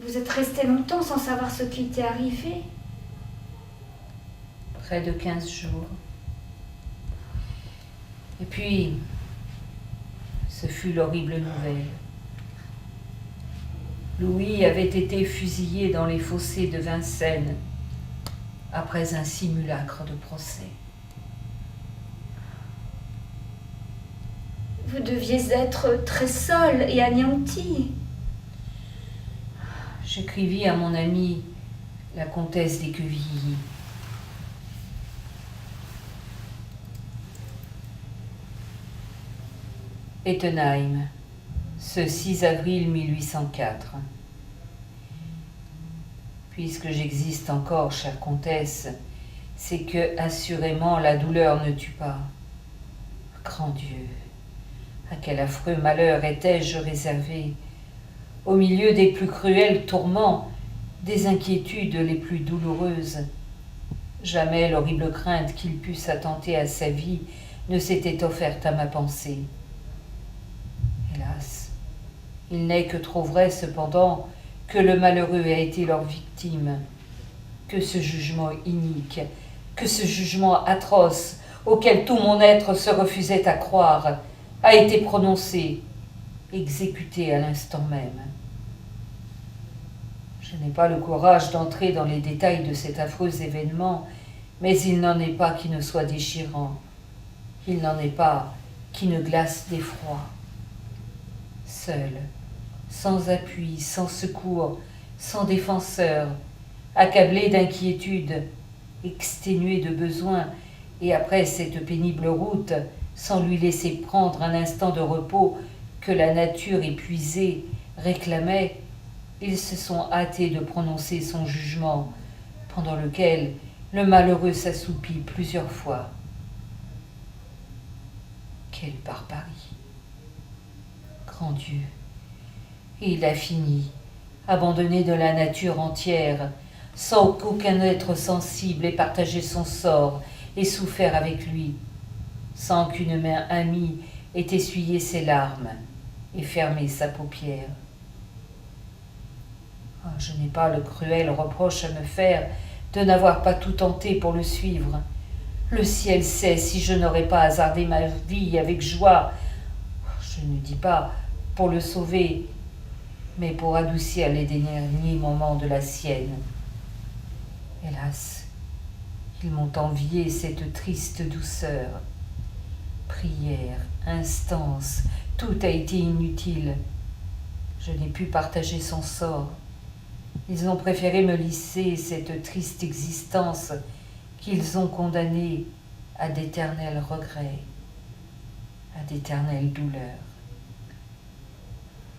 Vous êtes resté longtemps sans savoir ce qui était arrivé? Près de 15 jours. Et puis, ce fut l'horrible nouvelle. Louis avait été fusillé dans les fossés de Vincennes après un simulacre de procès. Vous deviez être très seul et anéanti. J'écrivis à mon amie, la comtesse d'Écuvilly. Ettenheim, ce 6 avril 1804. Puisque j'existe encore, chère comtesse, c'est que, assurément, la douleur ne tue pas. Grand Dieu, à quel affreux malheur étais-je réservé, au milieu des plus cruels tourments, des inquiétudes les plus douloureuses. Jamais l'horrible crainte qu'il puisse attenter à sa vie ne s'était offerte à ma pensée. Hélas, il n'est que trop vrai cependant que le malheureux a été leur victime, que ce jugement inique, que ce jugement atroce, auquel tout mon être se refusait à croire, a été prononcé, exécuté à l'instant même. Je n'ai pas le courage d'entrer dans les détails de cet affreux événement, mais il n'en est pas qui ne soit déchirant, il n'en est pas qui ne glace d'effroi. Seul, sans appui, sans secours, sans défenseur, accablé d'inquiétude, exténué de besoin, et après cette pénible route, sans lui laisser prendre un instant de repos que la nature épuisée réclamait, ils se sont hâtés de prononcer son jugement, pendant lequel le malheureux s'assoupit plusieurs fois. Quelle barbarie! Grand Dieu! Et il a fini, abandonné de la nature entière, sans qu'aucun être sensible ait partagé son sort et souffert avec lui, sans qu'une main amie ait essuyé ses larmes et fermé sa paupière. Oh, je n'ai pas le cruel reproche à me faire de n'avoir pas tout tenté pour le suivre. Le ciel sait si je n'aurais pas hasardé ma vie avec joie, je ne dis pas pour le sauver, mais pour adoucir les derniers moments de la sienne. Hélas, ils m'ont envié cette triste douceur. Prière, instance, tout a été inutile. Je n'ai pu partager son sort. Ils ont préféré me lisser cette triste existence qu'ils ont condamnée à d'éternels regrets, à d'éternelles douleurs.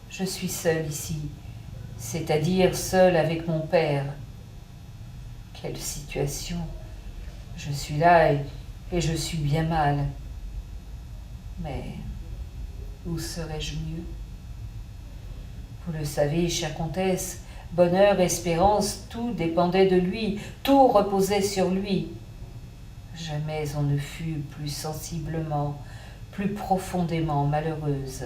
Je suis seule ici, c'est-à-dire seule avec mon père. Quelle situation! Je suis là et je suis bien mal. Mais où serais-je mieux? Vous le savez, chère comtesse, bonheur, espérance, tout dépendait de lui, tout reposait sur lui. Jamais on ne fut plus sensiblement, plus profondément malheureuse.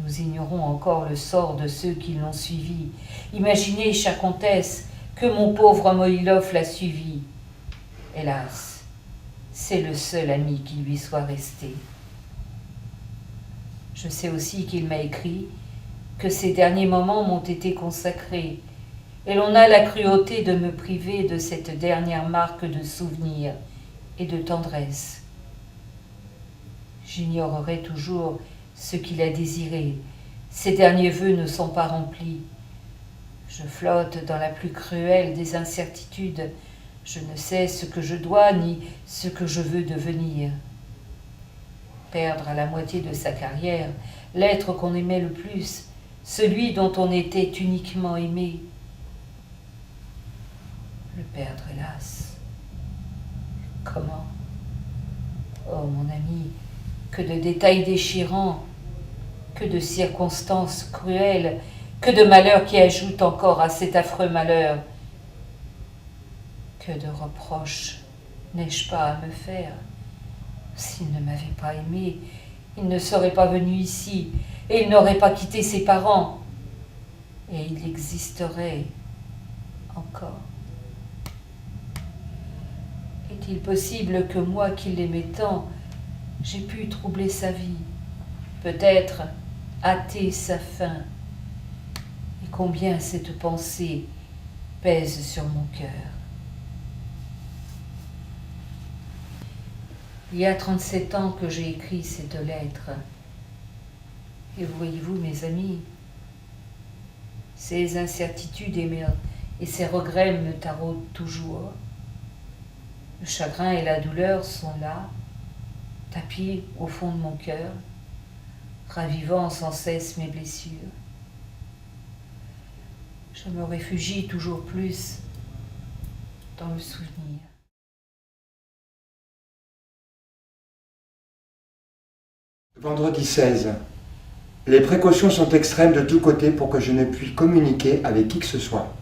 Nous ignorons encore le sort de ceux qui l'ont suivi. Imaginez, chère comtesse, que mon pauvre Moïlof l'a suivi. Hélas, c'est le seul ami qui lui soit resté. Je sais aussi qu'il m'a écrit que ces derniers moments m'ont été consacrés, et l'on a la cruauté de me priver de cette dernière marque de souvenir et de tendresse. J'ignorerai toujours ce qu'il a désiré. Ses derniers vœux ne sont pas remplis. Je flotte dans la plus cruelle des incertitudes. Je ne sais ce que je dois ni ce que je veux devenir. Perdre à la moitié de sa carrière l'être qu'on aimait le plus, celui dont on était uniquement aimé. Le perdre, hélas. Comment? Oh, mon ami, que de détails déchirants, que de circonstances cruelles, que de malheurs qui ajoutent encore à cet affreux malheur. Que de reproches n'ai-je pas à me faire? S'il ne m'avait pas aimé, il ne serait pas venu ici, et il n'aurait pas quitté ses parents. et il existerait encore. Est-il possible que moi qui l'aimais tant, j'ai pu troubler sa vie, peut-être hâter sa fin? Et combien cette pensée pèse sur mon cœur. Il y a 37 ans que j'ai écrit cette lettre. Et voyez-vous, mes amis, ces incertitudes et ces regrets me taraudent toujours. Le chagrin et la douleur sont là, tapis au fond de mon cœur, ravivant sans cesse mes blessures. Je me réfugie toujours plus dans le souvenir. Vendredi 16. Les précautions sont extrêmes de tous côtés pour que je ne puisse communiquer avec qui que ce soit.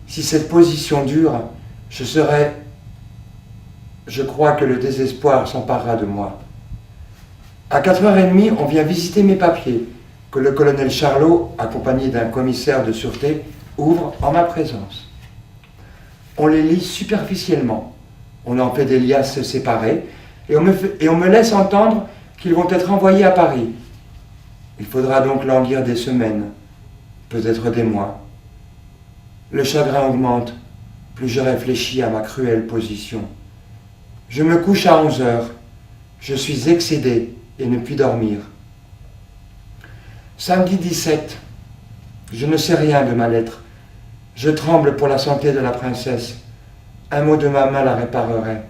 Si cette position dure, je crois que le désespoir s'emparera de moi. À 4h30, on vient visiter mes papiers, que le colonel Charlot, accompagné d'un commissaire de sûreté, ouvre en ma présence. On les lit superficiellement. On en fait des liasses séparées et on me laisse entendre qu'ils vont être envoyés à Paris. Il faudra donc languir des semaines, peut-être des mois. Le chagrin augmente, plus je réfléchis à ma cruelle position. Je me couche à 11h. Je suis excédé et ne puis dormir. Samedi 17. Je ne sais rien de ma lettre. Je tremble pour la santé de la princesse. Un mot de ma main la réparerait.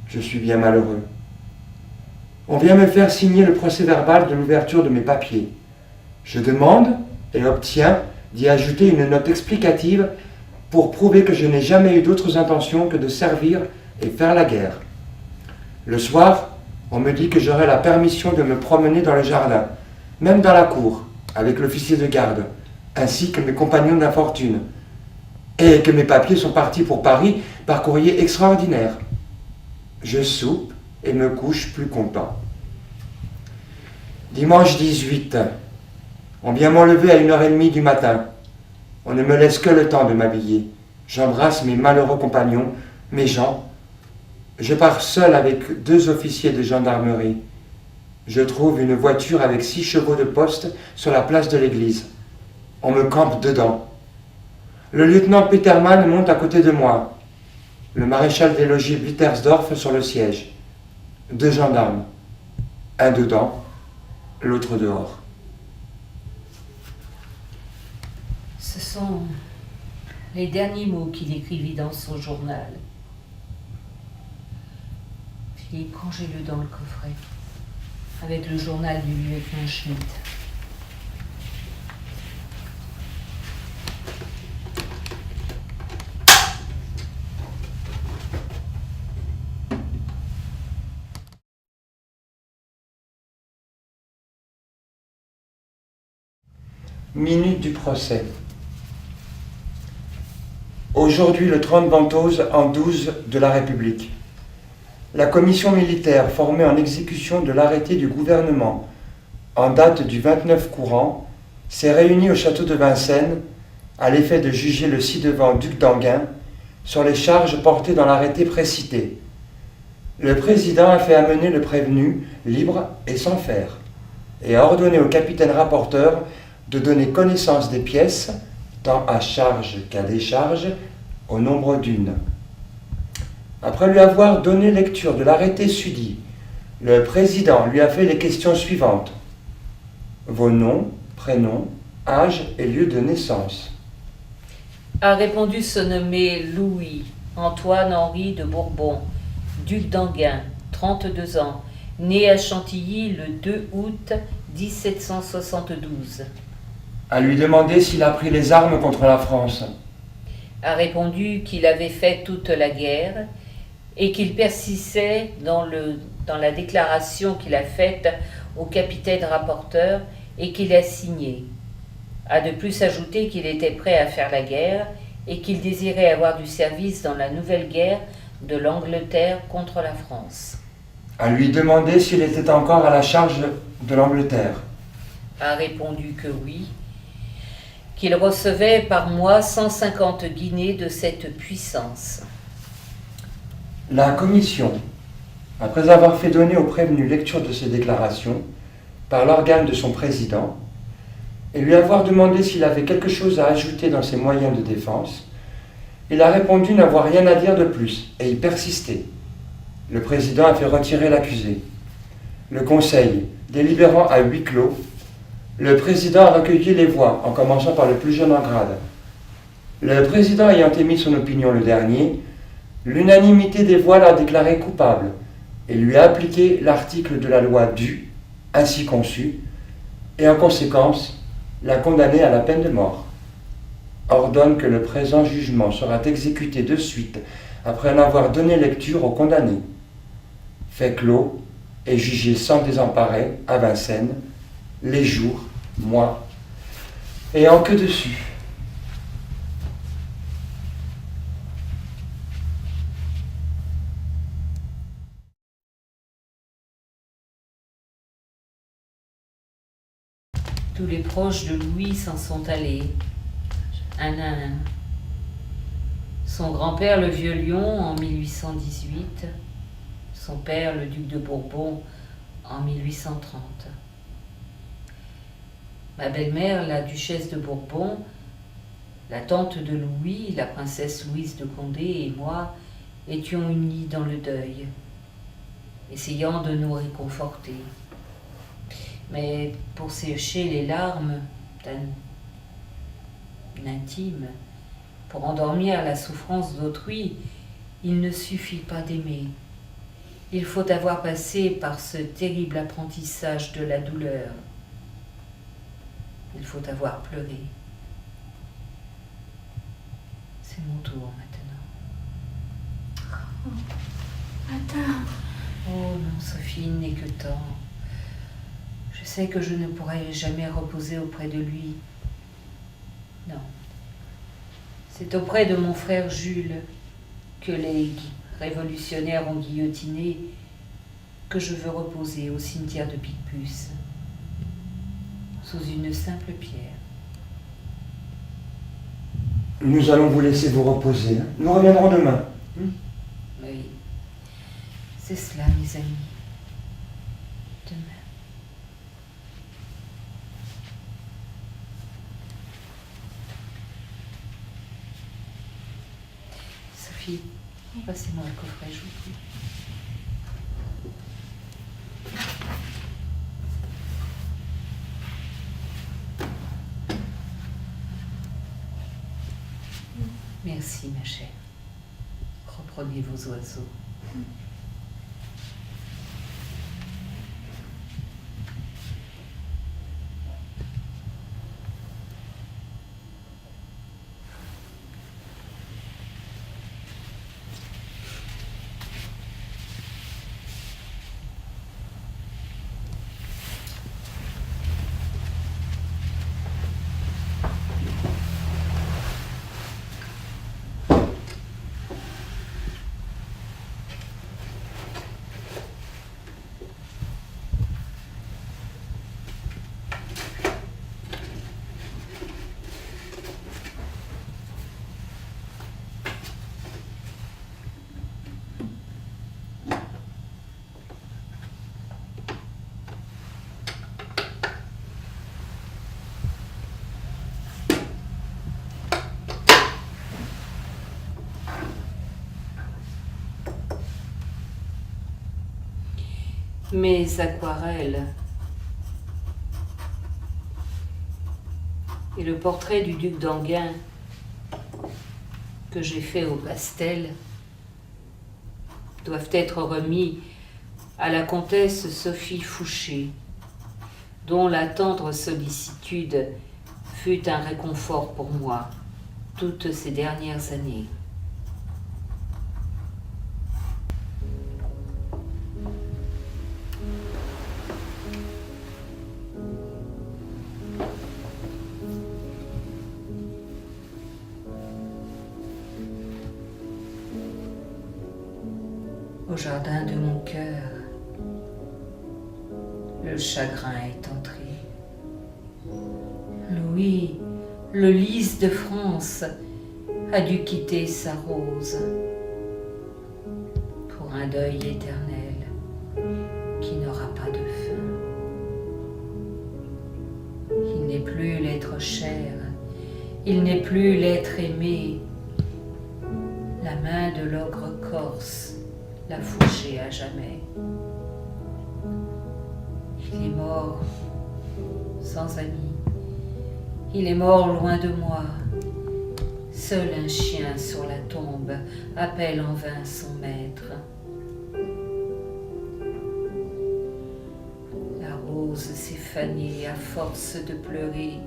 Je suis bien malheureux. On vient me faire signer le procès-verbal de l'ouverture de mes papiers. Je demande et obtiens d'y ajouter une note explicative pour prouver que je n'ai jamais eu d'autres intentions que de servir et faire la guerre. Le soir, on me dit que j'aurai la permission de me promener dans le jardin, même dans la cour, avec l'officier de garde, ainsi que mes compagnons d'infortune, et que mes papiers sont partis pour Paris par courrier extraordinaire. Je soupe et me couche plus content. Dimanche 18. On vient m'enlever à 1h30 du matin. On ne me laisse que le temps de m'habiller. J'embrasse mes malheureux compagnons, mes gens. Je pars seul avec 2 officiers de gendarmerie. Je trouve une voiture avec 6 chevaux de poste sur la place de l'église. On me campe dedans. Le lieutenant Petermann monte à côté de moi. Le maréchal des logis Wittersdorf sur le siège. 2 gendarmes. Un dedans, l'autre dehors. Ce sont les derniers mots qu'il écrivit dans son journal. Philippe, rangez-le dans le coffret, avec le journal du lieutenant Schmidt. Minute du procès. Aujourd'hui, le 30 Ventose, en 12 de la République. La commission militaire formée en exécution de l'arrêté du gouvernement en date du 29 courant s'est réunie au château de Vincennes à l'effet de juger le ci-devant duc d'Enghien sur les charges portées dans l'arrêté précité. Le président a fait amener le prévenu libre et sans faire et a ordonné au capitaine rapporteur de donner connaissance des pièces, tant à charge qu'à décharge, au nombre d'une. Après lui avoir donné lecture de l'arrêté susdit, le président lui a fait les questions suivantes. Vos noms, prénoms, âge et lieu de naissance. A répondu se nommer Louis Antoine-Henri de Bourbon, duc d'Enghien, 32 ans, né à Chantilly le 2 août 1772. A lui demander s'il a pris les armes contre la France. A répondu qu'il avait fait toute la guerre et qu'il persistait dans la déclaration qu'il a faite au capitaine rapporteur et qu'il a signée. A de plus ajouté qu'il était prêt à faire la guerre et qu'il désirait avoir du service dans la nouvelle guerre de l'Angleterre contre la France. A lui demander s'il était encore à la charge de l'Angleterre. A répondu que oui, qu'il recevait par mois 150 guinées de cette puissance. La commission, après avoir fait donner au prévenu lecture de ces déclarations par l'organe de son président et lui avoir demandé s'il avait quelque chose à ajouter dans ses moyens de défense, il a répondu n'avoir rien à dire de plus et y persister. Le président a fait retirer l'accusé. Le conseil, délibérant à huis clos, le président a recueilli les voix, en commençant par le plus jeune en grade. Le président ayant émis son opinion le dernier, l'unanimité des voix l'a déclaré coupable et lui a appliqué l'article de la loi du, ainsi conçu, et en conséquence, l'a condamné à la peine de mort. Ordonne que le présent jugement sera exécuté de suite après en avoir donné lecture au condamné. Fait clos et jugé sans désemparer à Vincennes, les jours, mois, et en que dessus. Tous les proches de Louis s'en sont allés, un à un. Son grand-père, le vieux lion, en 1818, son père, le duc de Bourbon, en 1830. Ma belle-mère, la duchesse de Bourbon, la tante de Louis, la princesse Louise de Condé et moi étions unis dans le deuil, essayant de nous réconforter. Mais pour sécher les larmes d'un intime, pour endormir la souffrance d'autrui, il ne suffit pas d'aimer. Il faut avoir passé par ce terrible apprentissage de la douleur. Il faut avoir pleuré. C'est mon tour maintenant. Madame, Oh non, Sophie, il n'est que temps. Je sais que je ne pourrai jamais reposer auprès de lui. Non. C'est auprès de mon frère Jules, que les révolutionnaires ont guillotiné, que je veux reposer au cimetière de Picpus, sous une simple pierre. Nous allons vous laisser vous reposer. Nous reviendrons demain. Oui, c'est cela, mes amis. Demain. Sophie, passez-moi le coffret, je vous prie. Merci, ma chère. Reprenez vos oiseaux. Mes aquarelles et le portrait du duc d'Enghien que j'ai fait au pastel doivent être remis à la comtesse Sophie Fouché, dont la tendre sollicitude fut un réconfort pour moi toutes ces dernières années. Au jardin de mon cœur, le chagrin est entré. Louis, le lys de France a dû quitter sa rose pour un deuil éternel qui n'aura pas de fin. Il n'est plus l'être cher, il n'est plus l'être aimé. La main de l'ogre corse l'a fauché à jamais. Il est mort sans amis, il est mort loin de moi. Seul un chien sur la tombe appelle en vain son maître. La rose s'est fanée à force de pleurer.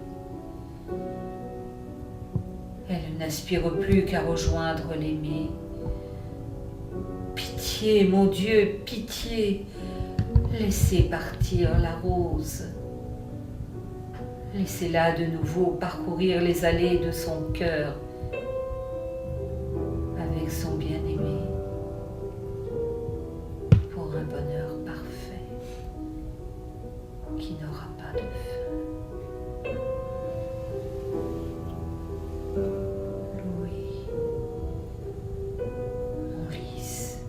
Elle n'aspire plus qu'à rejoindre l'aimé. Pitié, mon Dieu, pitié, laissez partir la rose. Laissez-la de nouveau parcourir les allées de son cœur avec son bien-aimé pour un bonheur parfait qui n'aura pas de fin. Louis, mon lys.